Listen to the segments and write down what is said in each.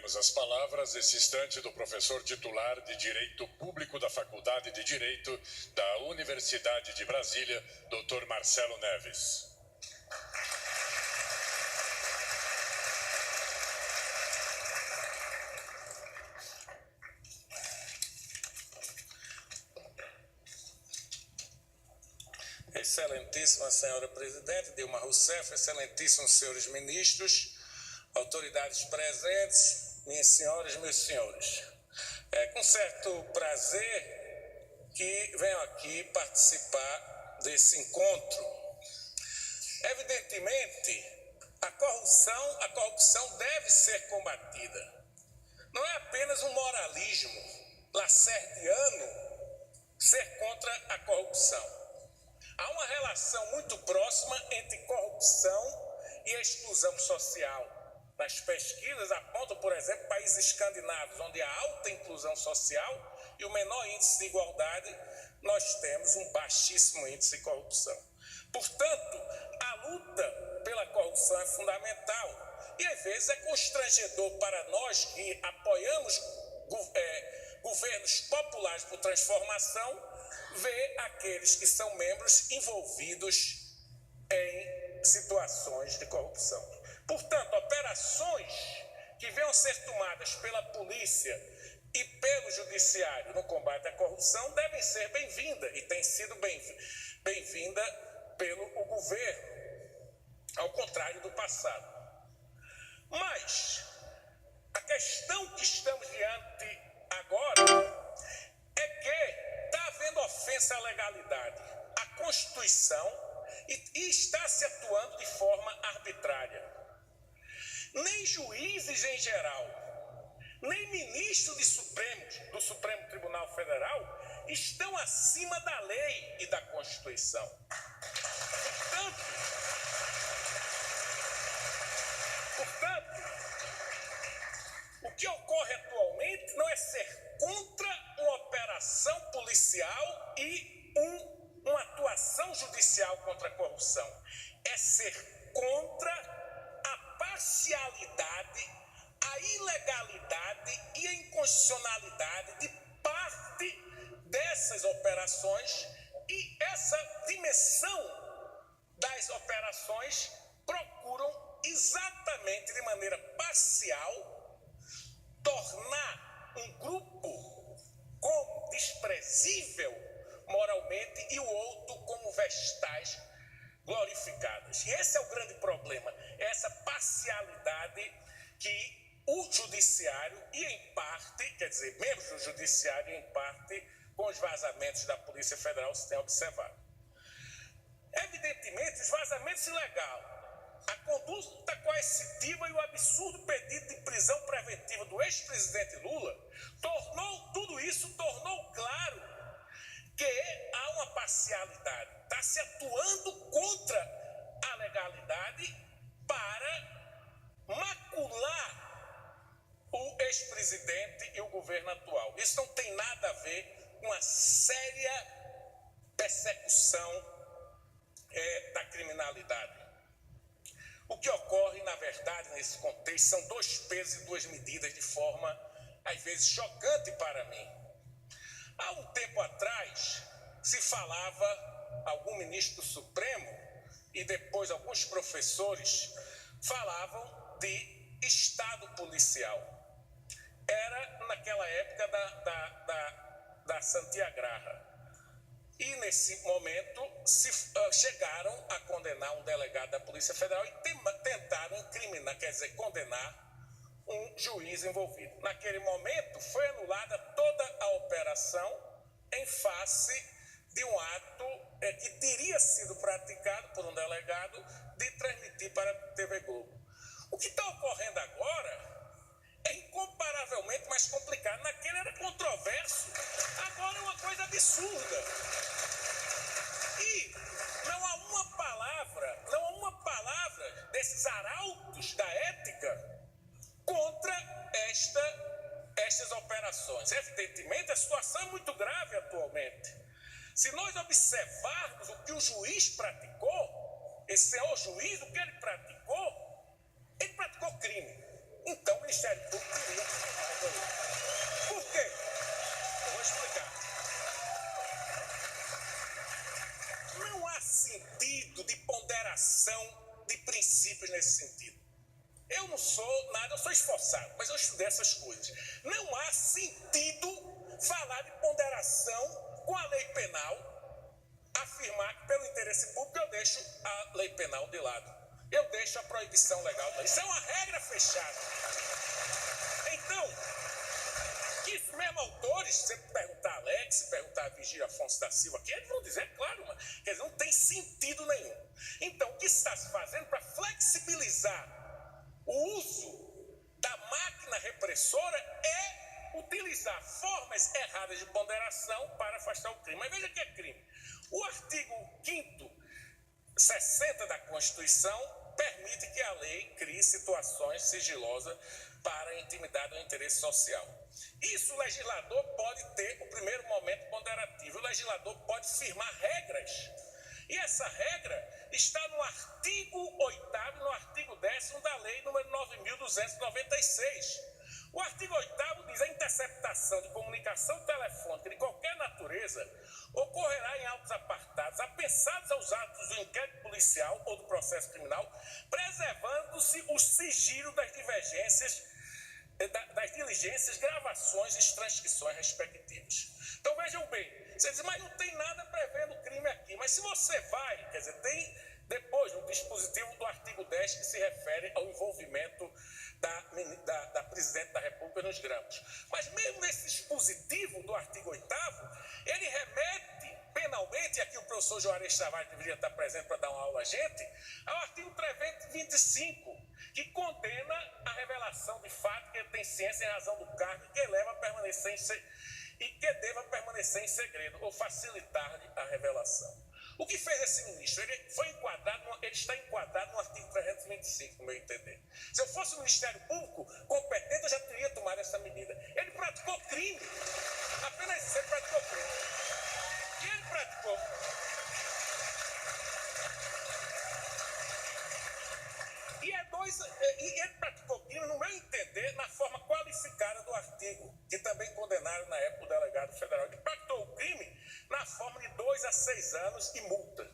teremos as palavras nesse instante do professor titular de Direito Público da Faculdade de Direito da Universidade de Brasília, Dr. Marcelo Neves. Excelentíssima senhora presidente Dilma Rousseff, excelentíssimos senhores ministros, autoridades presentes, minhas senhoras e meus senhores. É com certo prazer que venho aqui participar desse encontro. Evidentemente, a corrupção deve ser combatida. Não é apenas um moralismo lacerdiano ser contra a corrupção. Há uma relação muito próxima entre corrupção e exclusão social. Nas pesquisas apontam, por exemplo, países escandinavos, onde há alta inclusão social e o menor índice de igualdade, nós temos um baixíssimo índice de corrupção. Portanto, a luta pela corrupção é fundamental e, às vezes, é constrangedor para nós que apoiamos governos populares por transformação, ver aqueles que são membros envolvidos em situações de corrupção. Portanto, operações que venham a ser tomadas pela polícia e pelo judiciário no combate à corrupção devem ser bem-vindas e têm sido bem-vinda pelo governo, ao contrário do passado. Mas a questão que estamos diante agora é que está havendo ofensa à legalidade, à Constituição, e está se atuando de forma arbitrária. Nem juízes em geral, nem ministros do Supremo Tribunal Federal estão acima da lei e da Constituição. Portanto, o que ocorre atualmente não é ser contra uma operação policial e uma atuação judicial contra a corrupção. É ser contra a parcialidade, a ilegalidade e a inconstitucionalidade de parte dessas operações, e essa dimensão das operações procuram exatamente de maneira parcial tornar um grupo como desprezível moralmente e o outro como vestais glorificadas. E esse é o grande problema, essa parcialidade que o judiciário, e em parte, quer dizer, membros do judiciário, em parte, com os vazamentos da Polícia Federal, se tem observado. Evidentemente, os vazamentos ilegais, a conduta coercitiva e o absurdo pedido de prisão preventiva do ex-presidente Lula tornou claro que há uma parcialidade. Está se atuando contra a legalidade para macular o ex-presidente e o governo atual. Isso não tem nada a ver com a séria persecução da criminalidade. O que ocorre, na verdade, nesse contexto, são dois pesos e duas medidas de forma, às vezes, chocante para mim. Há um tempo atrás, se falava, algum ministro do Supremo e depois alguns professores falavam de Estado policial. Era naquela época da Santiagraha. E, nesse momento, chegaram a condenar um delegado da Polícia Federal e tentaram incriminar, quer dizer, condenar um juiz envolvido. Naquele momento, foi anulada toda a operação em face de um ato que teria sido praticado por um delegado de transmitir para a TV Globo. O que está ocorrendo agora é incomparavelmente mais complicado. Naquele era controverso, agora é uma coisa absurda. E não há uma palavra desses arautos da ética contra estas operações. Evidentemente, a situação é muito grave atualmente. Se nós observarmos o que o juiz praticou, esse senhor juiz, o que ele praticou crime. Então, o Ministério Público teria nesse sentido. Eu não sou nada, eu sou esforçado, mas eu estudei essas coisas. Não há sentido falar de ponderação com a lei penal, afirmar que pelo interesse público eu deixo a lei penal de lado. Eu deixo a proibição legal. Isso é uma regra fechada. Então, esses mesmos autores, se você perguntar a Alex, se perguntar a Virgílio Afonso da Silva aqui, eles vão dizer, claro, mas, quer dizer, não tem sentido nenhum. Então, o que está se fazendo para flexibilizar o uso da máquina repressora é utilizar formas erradas de ponderação para afastar o crime. Mas veja que é crime. O artigo 5º, 60 da Constituição permite que a lei crie situações sigilosas para a intimidade ou interesse social. Isso o legislador pode ter o primeiro momento ponderativo. O legislador pode firmar regras. E essa regra está no artigo 8º, no artigo 10º da lei número 9.296. O artigo 8º diz: a interceptação de comunicação telefônica de qualquer natureza ocorrerá em autos apartados, apensados aos atos do inquérito policial ou do processo criminal, preservando-se o sigilo das diligências, gravações e transcrições respectivas. Então vejam bem, você diz, mas não tem nada prevendo crime aqui. Mas se você vai, quer dizer, tem depois um dispositivo do artigo 10 que se refere ao envolvimento da presidente da República nos grampos. Mas mesmo esse dispositivo do artigo 8º, ele remete penalmente, e aqui o professor Juarez Tavares deveria estar presente para dar uma aula a gente, ao artigo 325, que condena a revelação de fato que ele tem ciência em razão do cargo que leva a permanecer e que deva permanecer em segredo ou facilitar-lhe a revelação. O que fez esse ministro? Ele está enquadrado no artigo 325, no meu entender. Se eu fosse o Ministério Público competente, eu já teria tomado essa medida. Ele praticou crime. Apenas isso, ele praticou crime. E ele praticou. E ele praticou crime, no meu entender, na forma qualificada do artigo, que também condenaram na época o delegado federal. Ele praticou o crime na forma de 2 a 6 anos e multa.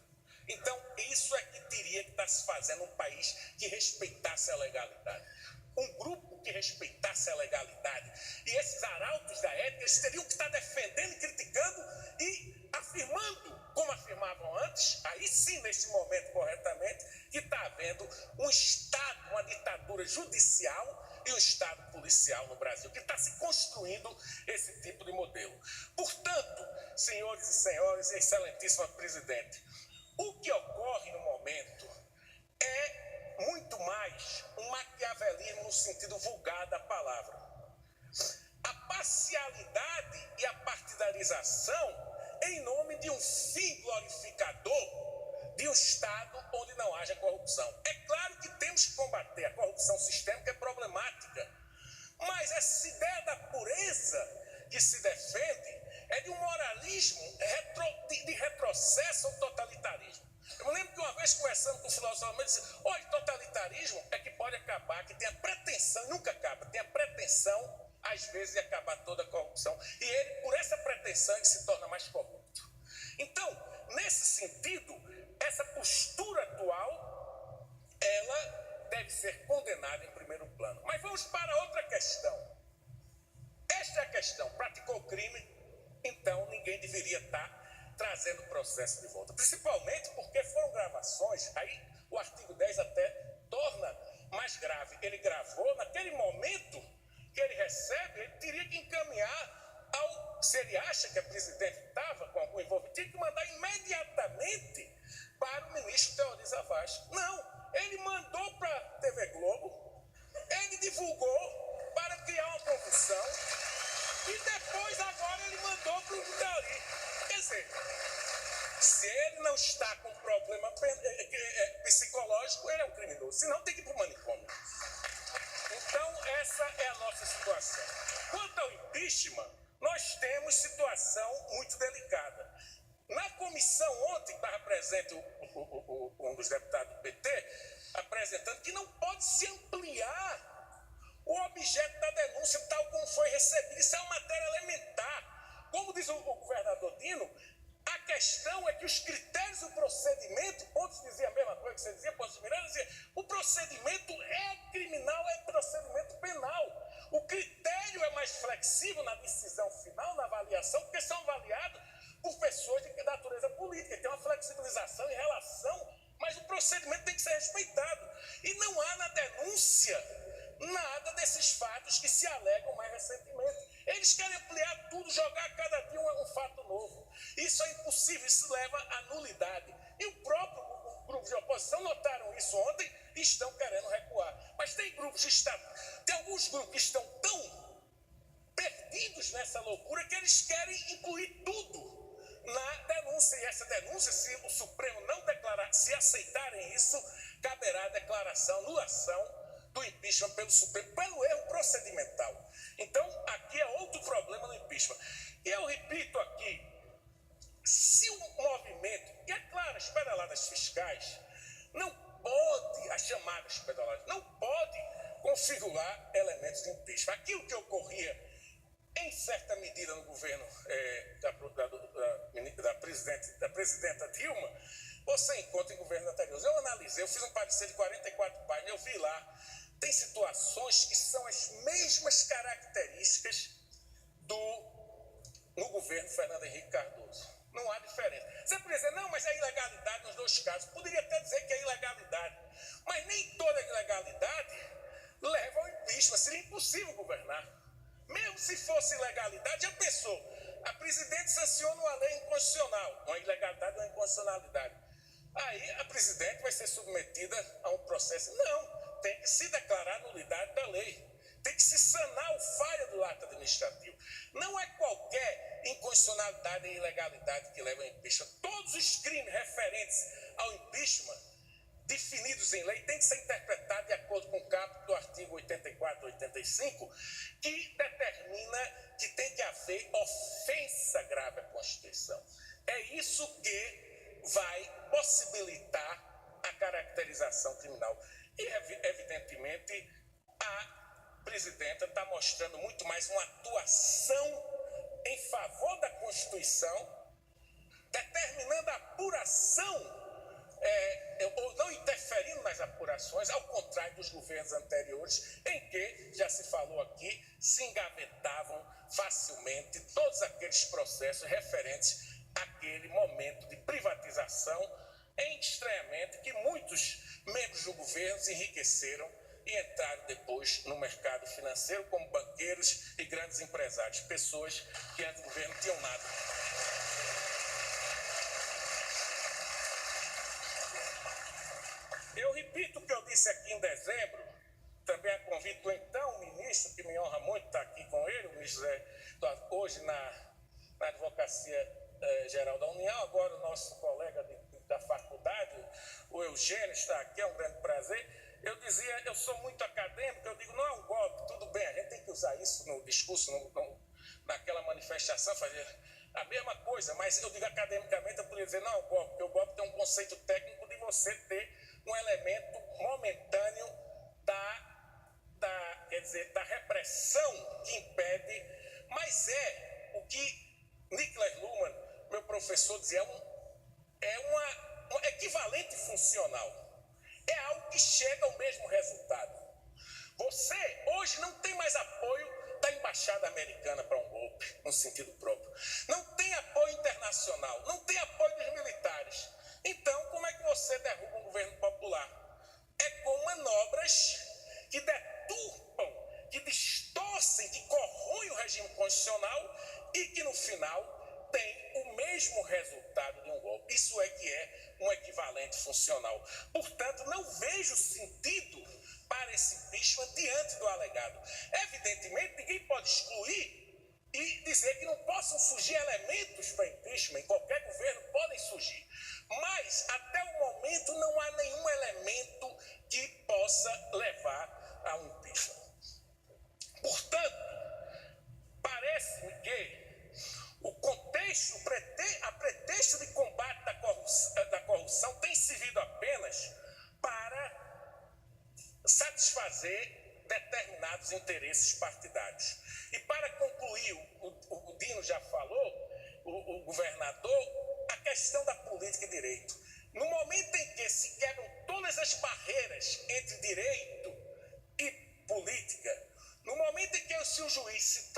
Então, isso é que teria que estar se fazendo um país que respeitasse a legalidade. Um grupo que respeitasse a legalidade. E esses arautos da ética, eles teriam que estar defendendo, criticando e afirmando, como afirmavam antes, aí sim, nesse momento, corretamente, que está havendo um Estado, uma ditadura judicial e um Estado policial no Brasil, que está se construindo esse tipo de modelo. Portanto, senhores e senhores, excelentíssima presidente, o que ocorre no momento é muito mais um maquiavelismo no sentido vulgar da palavra. A parcialidade e a partidarização em nome de um fim glorificador de um Estado onde não haja corrupção. É claro que temos que combater a corrupção sistêmica, é problemática, mas essa ideia da pureza que se defende é de um moralismo de retrocesso ao totalitarismo. Eu me lembro que uma vez conversando com o filósofo alemão, ele disse: olha, totalitarismo é que pode acabar, que tem a pretensão, nunca acaba, tem a pretensão, às vezes, de acabar toda a corrupção. E ele, por essa pretensão, ele se torna mais corrupto. Então, nesse sentido, essa postura atual, ela deve ser condenada em primeiro plano. Mas vamos para outra questão. Esta é a questão. Praticou crime, então ninguém deveria estar trazendo o processo de volta. Principalmente porque foram gravações, aí o artigo 10 até torna mais grave. Ele gravou, naquele momento que ele recebe, ele teria que encaminhar se ele acha que a presidente estava com algum envolvimento, tinha que mandar imediatamente para o ministro Teori Zavascki. Não, ele mandou para a TV Globo, ele divulgou para criar uma confusão e depois agora ele mandou para o Teori. Quer dizer, se ele não está com problema psicológico, ele é um criminoso, senão tem que ir para o manicômio. Então, essa é a nossa situação. Quanto ao impeachment, nós temos situação muito delicada. Na comissão ontem, estava presente um dos deputados do PT, apresentando que não pode se ampliar o objeto da denúncia tal como foi recebido. Isso é uma matéria elementar. Como diz o governador Dino, a questão é que os critérios do procedimento, Pontes dizia a mesma coisa que você dizia, Pontes de Miranda dizia, o procedimento é criminal, é procedimento penal. O critério é mais flexível na decisão final, na avaliação, porque são avaliados por pessoas de natureza política. Tem uma flexibilização em relação, mas o procedimento tem que ser respeitado. E não há na denúncia nada desses fatos que se alegam mais recentemente. Eles querem ampliar tudo, jogar a cada dia um fato novo. Isso é impossível, isso leva à nulidade. E o próprio grupo de oposição notaram isso ontem e estão querendo recuar. Mas tem alguns grupos que estão tão perdidos nessa loucura que eles querem incluir tudo na denúncia. E essa denúncia, se o Supremo não declarar, se aceitarem isso, caberá a declaração, anulação do impeachment pelo Supremo, pelo erro procedimental. Então, aqui é outro problema no impeachment. E eu repito aqui, se o movimento, e é claro, as pedaladas fiscais, não pode, as chamadas pedaladas, não pode configurar elementos de impeachment. Aquilo que ocorria, em certa medida, no governo da presidenta Dilma, você encontra em governos anteriores. Eu analisei, eu fiz um parecer de 44 páginas, eu vi lá, tem situações que são as mesmas características no governo Fernando Henrique Cardoso. Não há diferença. Você poderia dizer, não, mas é ilegalidade nos dois casos. Poderia até dizer que é ilegalidade. Mas nem toda ilegalidade leva ao impeachment. Seria impossível governar. Mesmo se fosse ilegalidade, já pensou? A presidente sanciona uma lei inconstitucional. Uma ilegalidade ou uma inconstitucionalidade. Aí a presidente vai ser submetida a um processo. Não. Tem que se declarar a nulidade da lei. Tem que se sanar o falha do ato administrativo. Não é qualquer inconstitucionalidade e ilegalidade que leva ao impeachment. Todos os crimes referentes ao impeachment, definidos em lei, têm que ser interpretados de acordo com o caput do artigo 84 e 85, que determina que tem que haver ofensa grave à Constituição. É isso que vai possibilitar a caracterização criminal. E, evidentemente, a presidenta está mostrando muito mais uma atuação em favor da Constituição, determinando a apuração, ou não interferindo nas apurações, ao contrário dos governos anteriores, em que, já se falou aqui, se engavetavam facilmente todos aqueles processos referentes àquele momento de privatização em estranhamento que muitos membros do governo se enriqueceram e entraram depois no mercado financeiro como banqueiros e grandes empresários, pessoas que antes do governo não tinham nada. Eu repito o que eu disse aqui em dezembro, também a convite do então ministro, que me honra muito estar aqui com ele, o ministro hoje na Advocacia Geral da União, agora o nosso colega da faculdade, o Eugênio, está aqui, é um grande prazer. Eu dizia, eu sou muito acadêmico, eu digo, não é um golpe, tudo bem, a gente tem que usar isso no discurso, naquela manifestação, fazer a mesma coisa, mas eu digo academicamente, eu poderia dizer, não é um golpe, porque o golpe tem um conceito técnico de você ter um elemento momentâneo da repressão que impede, mas é o que Niklas Luhmann, meu professor, dizia, é um equivalente funcional. É algo que chega ao mesmo resultado. Você hoje não tem mais apoio da embaixada americana para um golpe, no sentido próprio. Não tem apoio internacional, não tem apoio dos militares. Então, como é que você derruba um governo popular? É com manobras que deturpam, que distorcem, que corroem o regime constitucional e que, no final, tem o mesmo resultado de um golpe. Isso é que é um equivalente funcional. Portanto, não vejo sentido para esse impeachment diante do alegado. Evidentemente, ninguém pode excluir e dizer que não possam surgir elementos para impeachment. Em qualquer governo podem surgir. Mas, até o momento, não há nenhum elemento que possa levar a um impeachment. Portanto, parece-me que o contexto, a pretexto de combate da corrupção tem servido apenas para satisfazer determinados interesses partidários. E para concluir, o Dino já falou, o governador, a questão da política e direito. No momento em que se quebram todas as barreiras entre direito e política, no momento em que o juiz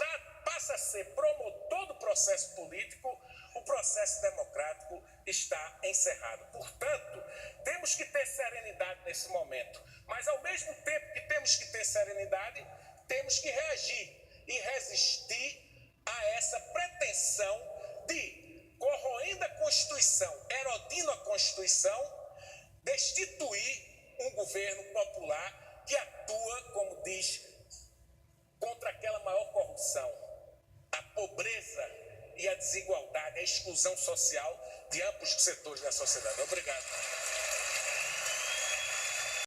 passa a ser promotor do processo político, o processo democrático está encerrado. Portanto, temos que ter serenidade nesse momento. Mas, ao mesmo tempo que temos que ter serenidade, temos que reagir e resistir a essa pretensão de, corroendo a Constituição, erodindo a Constituição, destituir um governo popular que atua, como diz, contra aquela maior corrupção, a pobreza e a desigualdade, a exclusão social de amplos setores da sociedade. Obrigado.